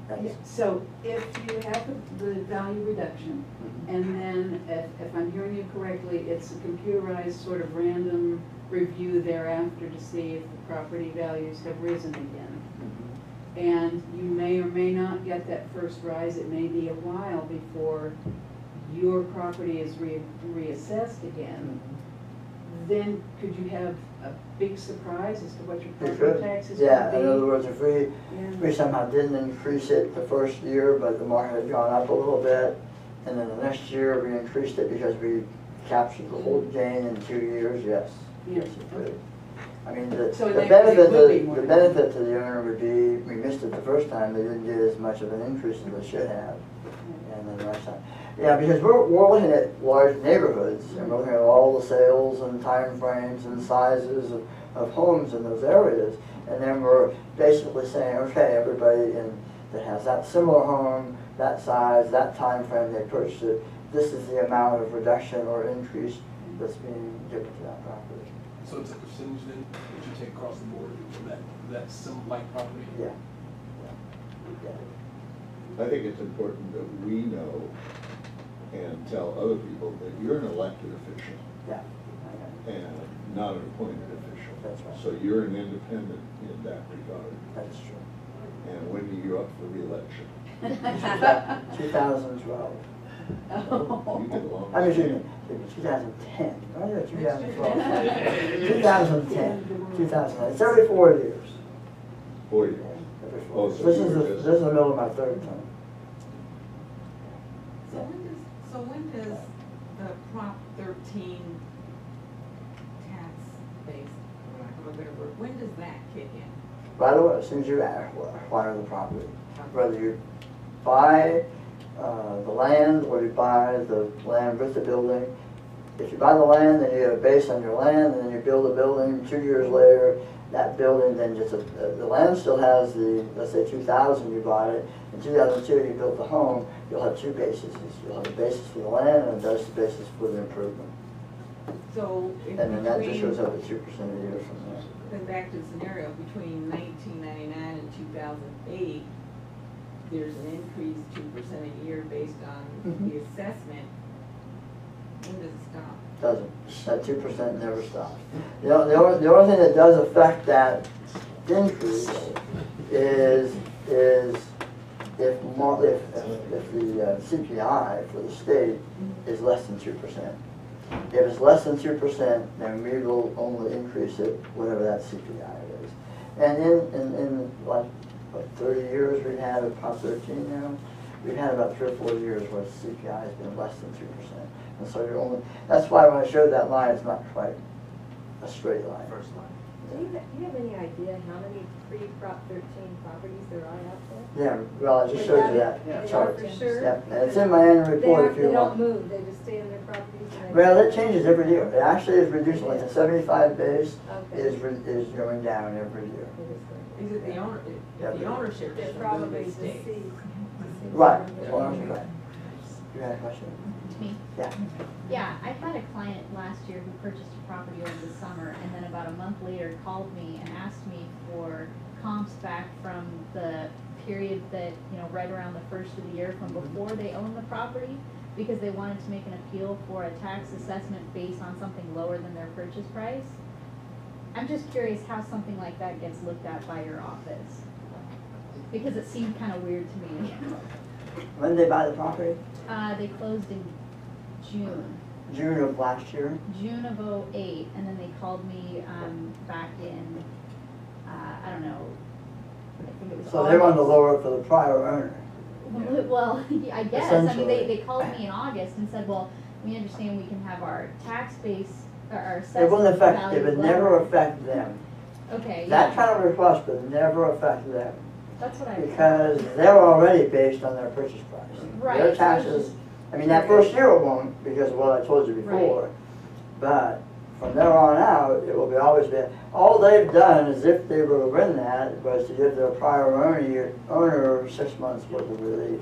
Yeah, so if you have the value reduction, and then if I'm hearing you correctly, it's a computerized sort of random review thereafter to see if the property values have risen again. And you may or may not get that first rise. It may be a while before your property is reassessed again. Then could you have a big surprise as to what your property taxes would be? Yeah, in other words, if we somehow didn't increase it the first year, but the market had gone up a little bit, and then the next year we increased it because we captured the whole gain in 2 years, yes. Yes, it could. I mean, the benefit to the owner would be, we missed it the first time, they didn't get as much of an increase as they should have. And then the next time. Yeah, because we're looking at large neighborhoods, and we're looking at all the sales and time frames and sizes of homes in those areas. And then we're basically saying, okay, everybody that has that similar home, that size, that time frame they purchased it, this is the amount of reduction or increase that's being given to that property. So it's a percentage then that you take across the board for that like property? Yeah. I think it's important that we know and tell other people that you're an elected official. Yeah. And not an appointed official. That's right. So you're an independent in that regard. That's true. And when are you up for re-election? 2012. Oh. You get along. I mean, 2010. Oh, yeah, 2012. 2010. 2010. It's every 4 years. 4 years. Every 4 Oh, years. so This you is were the just- middle of my third term. So when does the Prop 13 tax base, for lack of a better word, when does that kick in? Right away, as soon as you acquire the property, whether you buy the land or you buy the land with the building. If you buy the land, then you get a base on your land, and then you build a building. 2 years later, that building then gets the land still has the, let's say 2000 you bought it. In 2002 you built the home, you'll have two bases. You'll have a basis for the land and a basis for the improvement. So And then that just shows up at 2% a year from there. Then back to the scenario, between 1999 and 2008, there's an increase 2% a year based on the assessment. When does it stop? Doesn't. That 2% never stops. The only thing that does affect that increase is if the CPI for the state is less than 2%. If it's less than 2%, then we will only increase it whatever that CPI is. And in like 30 years, we've had a Prop 13 now. We've had about 3 or 4 years where the CPI has been less than 2%. And so you're only, that's why when I showed that line, it's not quite a straight line. First line. Do you have any idea how many pre-Prop 13 properties there are out there? Yeah, well, I just showed you that chart. For sure. Yeah, and it's in my annual report if you They want. don't move, they just stay in their properties? Well, it changes every year. It actually is reducing, like the 75 base Okay. is going down every year. Is it the owner, Yeah, the ownership They're is probably the state? deceased. Right, that's what I'm saying. You had a question? Me. Yeah. Yeah, I had a client last year who purchased a property over the summer and then about a month later called me and asked me for comps back from the period that, you know, right around the first of the year from before they owned the property because they wanted to make an appeal for a tax assessment based on something lower than their purchase price. I'm just curious how something like that gets looked at by your office because it seemed kind of weird to me. When did they buy the property? They closed in June. June of last year? June of '08, and then they called me back in, I don't know, I think it was So they wanted to August. lower it for the prior owner. Well, I guess. I mean, Essentially. they called me in August and said, well, we understand we can have our tax base, or our It assessment wouldn't affect, value it would lower. never affect them. Okay, That yeah, kind of request would never affect them that's what I. because they're already based on their purchase price. Right, Their so it's taxes, just- I mean, that first year it won't because of what I told you before. But from there on out, it will be always be, all they've done is if they were to win that was to give their prior owner 6 months worth of relief.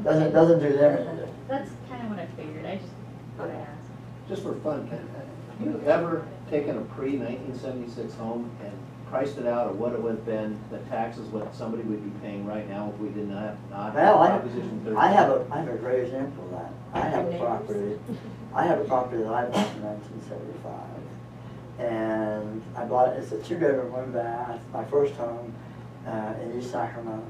Doesn't do them any good. That's kind of what I figured. I just thought I'd ask. Just for fun, Ken, have you ever taken a pre-1976 home and priced it out, or what it would have been, the taxes, what somebody would be paying right now if we did not have Well, Proposition 13? I have a great example of that. I have a property that I bought in 1975. And I bought it, it's a 2-bedroom, 1-bath, my first home in East Sacramento.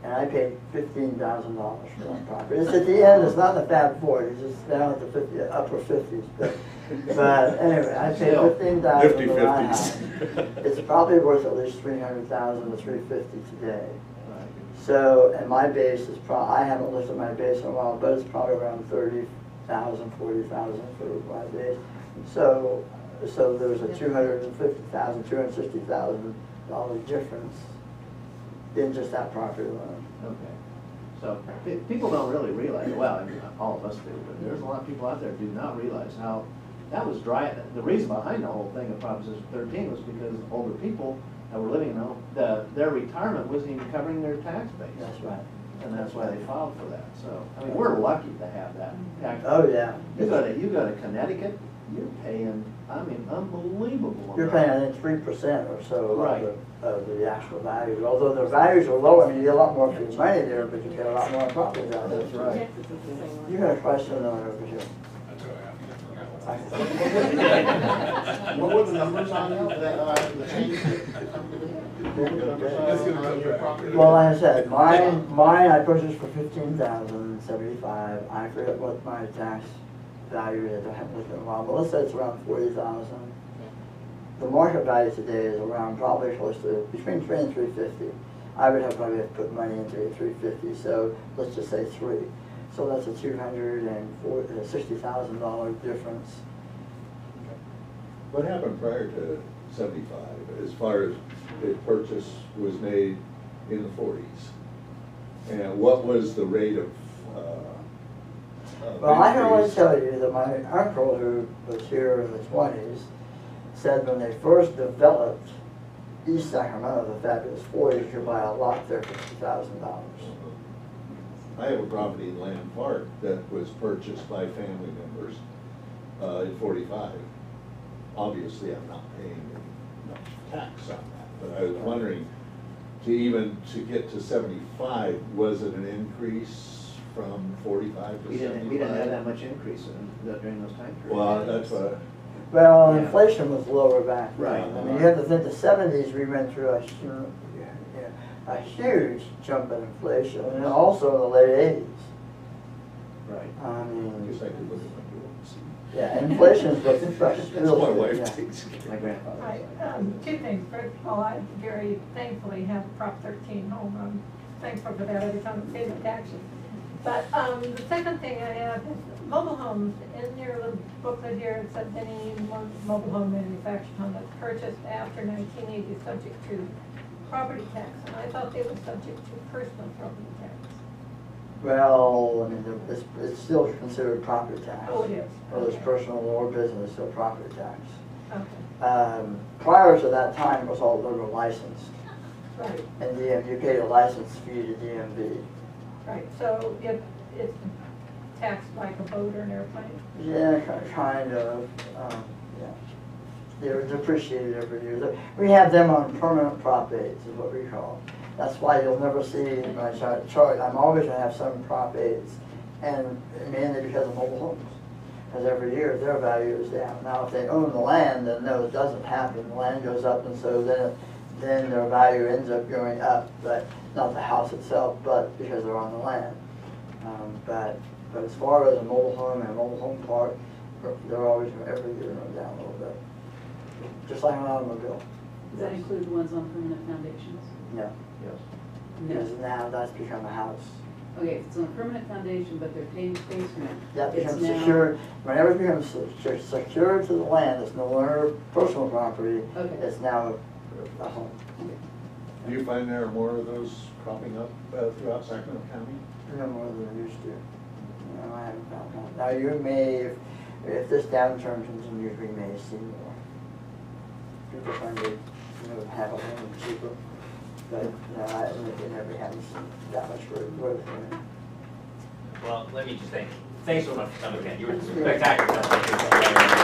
And I paid $15,000 for that property. It's at the end, it's not in the Fab 40s, it's down at the upper 50s. But anyway, I paid $15,000 for my house. It's probably worth at least $300,000 to $350,000 today. Right. So, and my base is I haven't looked at my base in a while, but it's probably around $30,000, $40,000 for my base. So there's a $250,000, $260,000 difference in just that property alone. Okay. So people don't really realize, well, I mean, all of us do, but there's a lot of people out there who do not realize how that was dry. The reason behind the whole thing of Proposition 13 was because older people that were living in home, their retirement wasn't even covering their tax base. That's right. And that's why they filed for that. So, I mean, we're lucky to have that tax. Oh, yeah. You go to Connecticut, you're paying, I mean, unbelievable. You're paying, I think, 3% or so Right. of the actual value. Although the values are low, I mean, you get a lot more for your money there, but you pay a lot more in property value. That's right. You got a question on it over here? What were the numbers on that, the change? What were the numbers on your property? Well, like I said, mine I purchased for $15,075. I forget what my tax value is. I haven't looked in a while, but let's say it's around $40,000. The market value today is around probably close to between $3 and $350. I would probably have put money into it $350. So let's just say $3. So that's a $260,000 difference. What happened prior to 75, as far as the purchase was made in the 40s? And what was the rate of Well, I can only increase? tell you that my uncle, who was here in the 20s, said when they first developed East Sacramento, the fabulous 40s, you could buy a lot there for $50,000. I have a property in Land Park that was purchased by family members in 45. Obviously, I'm not paying enough tax on that, but I was wondering, to get to 75, was it an increase from 45 to 75? We didn't have that much increase during those time periods. Well, that's what. Well, Yeah. inflation was lower back then. Right. I mean, you have to think the 70s, we went through a huge jump in inflation, and also in the late 80s. Right. I I mean, guess I could look at my bill and see. yeah, inflation's what's That's real my good, wife yeah. takes care My grandfather. Right, two things. First of all, I very thankfully have Prop 13 home. I'm thankful for that every time I pay my taxes. But the second thing I have is mobile homes. In your little booklet here, it says any mobile home manufactured home that's purchased after 1980 is subject to property tax. And I thought they were subject to personal property tax. Well, I mean, it's still considered property tax. Oh, it is. Whether it's Okay. personal or business, it's still property tax. Okay, Prior to that time, it was all liberal licensed. right, And you paid a license fee to DMV. right. So if it's taxed like a boat or an airplane? Yeah, kind of, yeah. They're depreciated every year. We have them on permanent prop aids, is what we call. That's why you'll never see my chart. I'm always gonna have some prop aids, and mainly because of mobile homes. Because every year their value is down. Now, if they own the land, then no, it doesn't happen. The land goes up, and so then their value ends up going up, but not the house itself, but because they're on the land. But as far as a mobile home and a mobile home park, they're always every year going down a little bit, just like an automobile. Does that include the ones on permanent foundations? No, Yes. because now that's become a house. Okay, if it's on a permanent foundation, but they're paying basement. That it's becomes now- secured. Whenever it becomes secured to the land, it's no longer personal property. Okay. It's now a home. Do you find there are more of those cropping up throughout Sacramento County? No more than there used to. No, I haven't found that. Now, you may, if this downturn continues, we may see more. People trying to, have a home cheaper. But, no, I never haven't seen that much growth in it. Well, let me just thanks so much for coming again. You were spectacular.